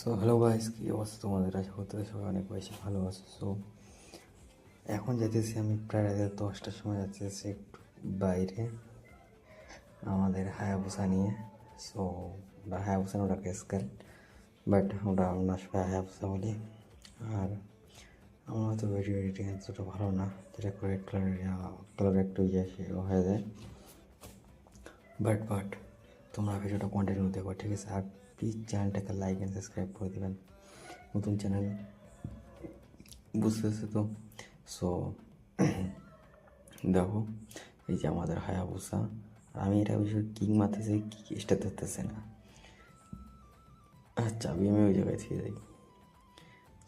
So hello guys, কী অবস্থা তোমাদের? আশা করতে সবাই অনেক বেশি ভালো আছে। সো এখন যেতেছি আমি প্রায় রাতে 10টার সময় যাচ্ছি একটু বাইরে আমাদের হায়াবুসা নিয়ে। সো ওটা হায়াবুসা না, ওটা কেসকাল, বাট ওটা আমরা সবাই হায়াবুসা বলি। আর আমার হয়তো ভিডিও এডিটিং এতটা ভালো না, যেটা রেড কালার একটু হয়ে যায়। বাট তোমরা ভিডিওটা কন্টিনিউ দেখো, ঠিক আছে? আর প্লিজ চ্যানেলটাকে লাইক অ্যান্ড সাবস্ক্রাইব করে দেবেন, নতুন চ্যানেল, বুঝতেছে তো? সো দেখো, এই যে আমাদের হায়াবুসা, আর আমি এটা বিষয়ে কিক মারতেছি, কিক স্টার্ট ধরতেছে না। আচ্ছা, আমি ওই জায়গায় থেকে যাই।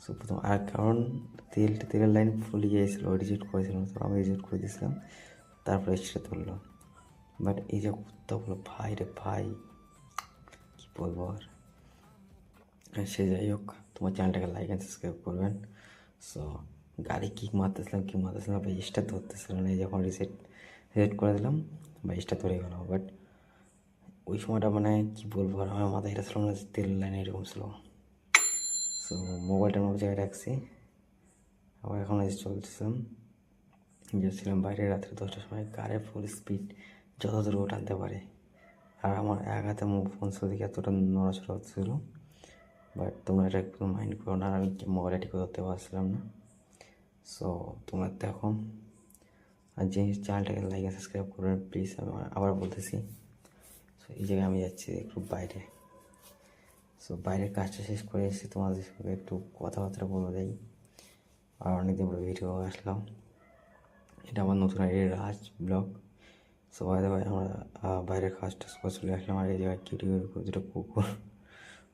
সো প্রথম আর কারণ তেলের লাইন ফুলে গিয়েছিলো, রিজেক্ট করেছিল, তো আমি রিজেক্ট করে দিয়েছিলাম, তারপরে স্টার্ট ধরলো। বাট এই যে কুত্তাগুলো, ভাই রে ভাই, কী বলবো আর। সে যাই হোক, তোমার চ্যানেলটাকে লাইক অ্যান্ড সাবস্ক্রাইব করবেন। সো গাড়ি কিক মারতেছিলাম বা স্টার ধরতেছিলাম না, যখন রিসেট করে দিলাম বা স্টার ধরে গেল। বাট ওই সময়টা মানে কী বলবো আর, আমার মাথায় এটা ছিল না যে তেল লাইনে এরকম ছিল। সো মোবাইলটা অন্য জায়গায় রাখছি, আবার এখন এসে চলতেছিলাম, যাচ্ছিলাম বাইরে রাত্রে 10টার সময়, কারে ফুল স্পিড যত দূর টানতে পারে। আর আমার এক হাতে ফোন ছিল দেখে এতটা নড়াচড়া হচ্ছিল। বাট তোমরা এটা একটু মাইন্ড করো না, আমি মোবাইলটা ঠিক করতে পারছিলাম না। সো তোমরা দেখো, আর যে চ্যানেলটাকে লাইক আর সাবস্ক্রাইব করবেন প্লিজ, আমি আবার বলতেছি। সো এই জায়গায় আমি যাচ্ছি একটু বাইরে। সো বাইরের কাজটা শেষ করে এসেছি, তোমাদের সঙ্গে একটু কথাবার্তা বলে দেয়। আর অনেকদিন পরে ভিডিও আসলাম, এটা আমার নতুন রাজ ব্লগ। সো ভাই আমরা বাইরের কাজটা করে চলে আসলাম, আর এই জায়গায় কিউটি দুটো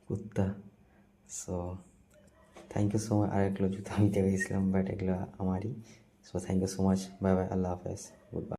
কুত্তা। So thank you so much. আর এগুলো জুতো আমি দেখেছিলাম, বাট এগুলো আমারই। So thank you so much, bye bye, আল্লাহ হাফেজ।